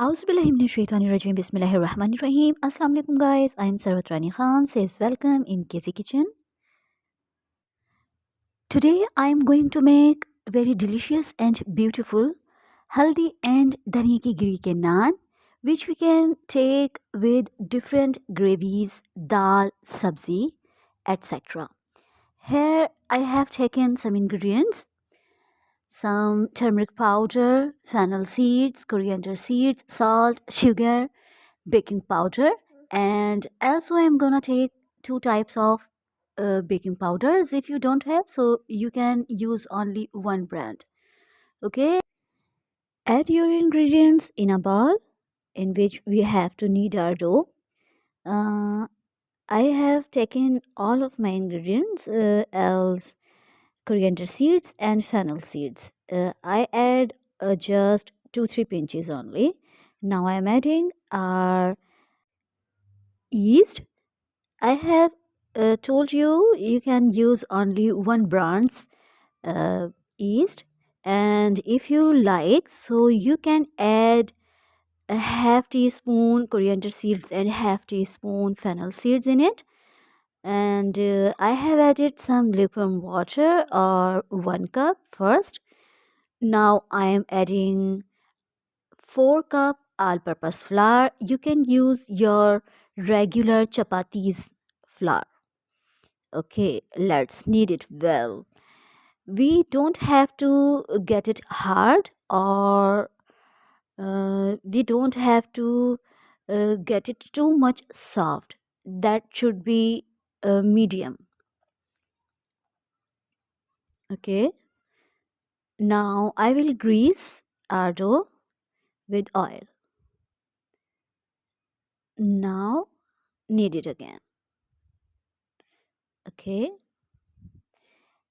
Auzubillahiminashaitanirrajim. Bismillahirrahmanirrahim. Assalamualaikum guys. I am Sarwat Rani Khan. Says welcome in Kesi Kitchen. Today I am going to make very delicious and beautiful Haldi and Dhaniye ki giri ke naan, which we can take with different gravies, dal, sabzi, etc. Here I have taken some ingredients: some turmeric powder, fennel seeds, coriander seeds, salt, sugar, baking powder, and also I'm gonna take two types of baking powders. If you don't have, so you can use only one brand. Okay, add your ingredients in a bowl in which we have to knead our dough. uh, I have taken all of my ingredients, else coriander seeds and fennel seeds. I add just 2-3 pinches only. Now I am adding our yeast. I have told you you can use only one brand's uh, yeast, and if you like, so you can add a half teaspoon coriander seeds and half teaspoon fennel seeds in it. And I have added some lukewarm water or 1 cup first. Now I am adding 4 cup all-purpose flour. You can use your regular chapatis flour. Okay, let's knead it well. We don't have to get it hard, or we don't have to get it too much soft. That should be medium. Okay, now I will grease our dough with oil. Now knead it again. Okay,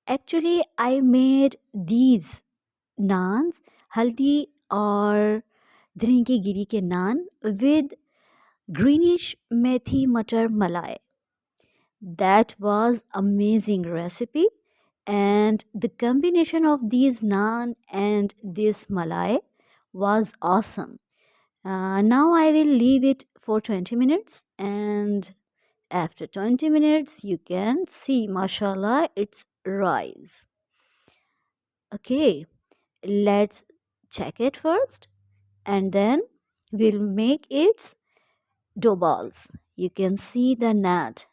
actually I made these naans, haldi or dhani ki giri ke naan, with greenish methi matar malai. That was amazing recipe, and the combination of these naan and this malai was awesome. Now I will leave it for 20 minutes, and after 20 minutes you can see, mashallah, it's rise. Okay, let's check it first, and then we'll make its dough balls. You can see the nut.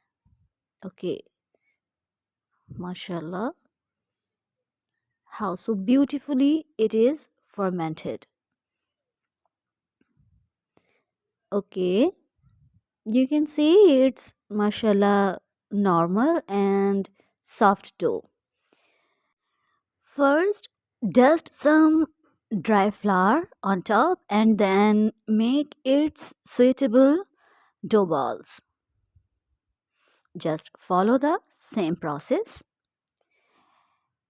Okay, mashallah, how so beautifully it is fermented. Okay, you can see it's, mashallah, normal and soft dough. First, dust some dry flour on top and then make its suitable dough balls. Just follow the same process.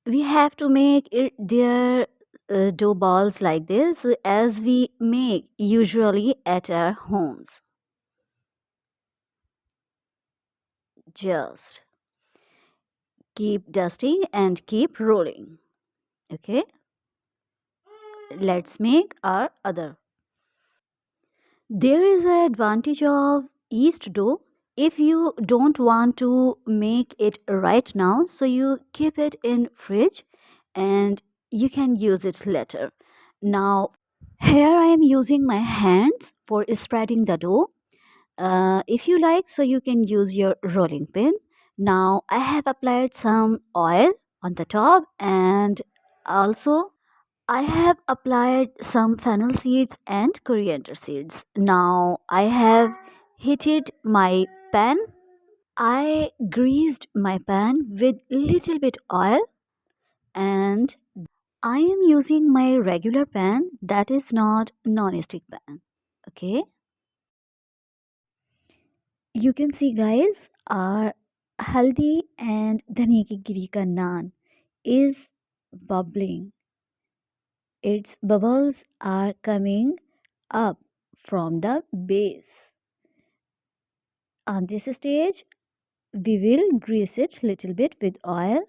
We have to make their dough balls like this, as we make usually at our homes. Just keep dusting and keep rolling. Okay, let's make our other. There is an advantage of yeast dough. If you don't want to make it right now, so you keep it in fridge and you can use it later. Now here I am using my hands for spreading the dough. If you like, so you can use your rolling pin. Now I have applied some oil on the top, and also I have applied some fennel seeds and coriander seeds. Now I have heated my pan. I greased my pan with little bit oil, and I am using my regular pan, that is not non-stick pan. Okay, you can see guys, our haldi and dhaniya ki giri ka naan is bubbling. Its bubbles are coming up from the base. On this stage, we will grease it little bit with oil,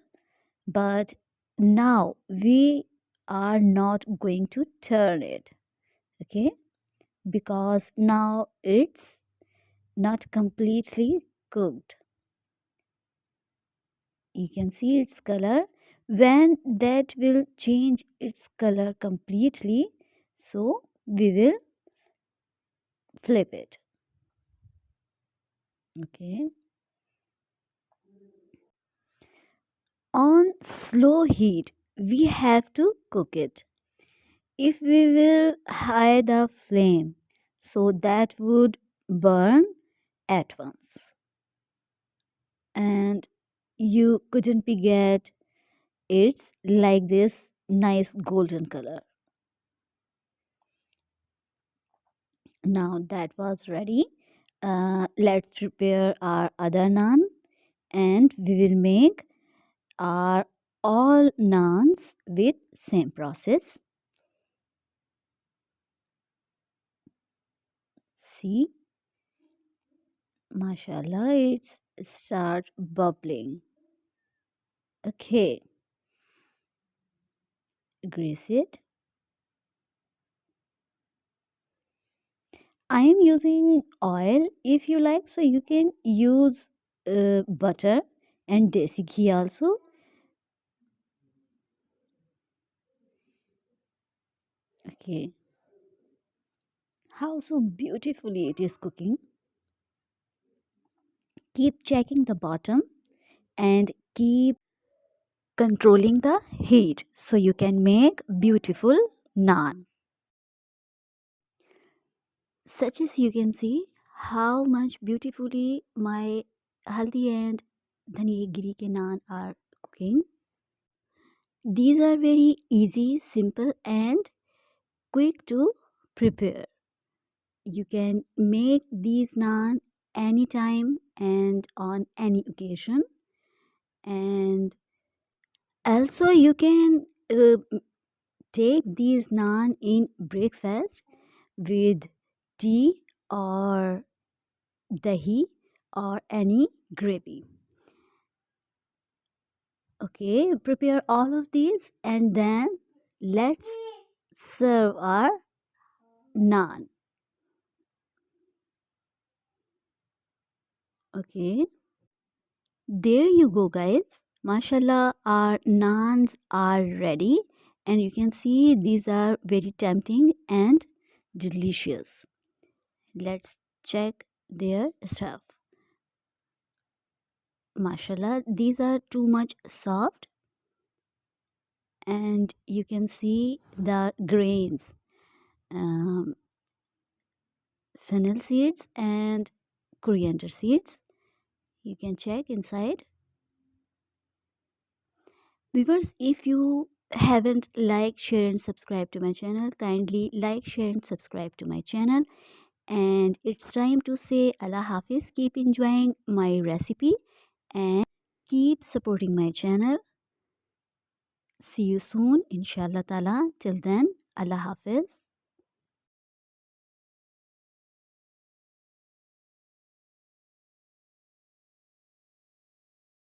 but now we are not going to turn it. Okay, because now it's not completely cooked. You can see its color. When that will change its color completely, so we will flip it. Okay. On slow heat, we have to cook it. If we will high the flame, so that would burn at once, and you couldn't be get it's like this nice golden color. Now that was ready. Let's prepare our other naan, and we will make our all naans with same process. See, mashallah, it's start bubbling. Okay, grease it. I am using oil. If you like, so you can use butter and desi ghee also. Okay, how so beautifully it is cooking. Keep checking the bottom and keep controlling the heat so you can make beautiful naan. Such as you can see how much beautifully my haldi and dhaniye giri ke naan are cooking. These are very easy, simple and quick to prepare. You can make these naan anytime and on any occasion, and also you can take these naan in breakfast with tea or dahi or any gravy. Okay, prepare all of these and then let's serve our naan. Okay, there you go, guys. Mashallah, our naans are ready, and you can see these are very tempting and delicious. Let's check their stuff. Mashallah, these are too much soft, and you can see the grains, um, fennel seeds and coriander seeds. You can check inside. Viewers, if you haven't liked, share and subscribe to my channel, kindly like, share and subscribe to my channel. And it's time to say Allah Hafiz. Keep enjoying my recipe and keep supporting my channel. See you soon, inshallah ta'ala. Till then, Allah Hafiz.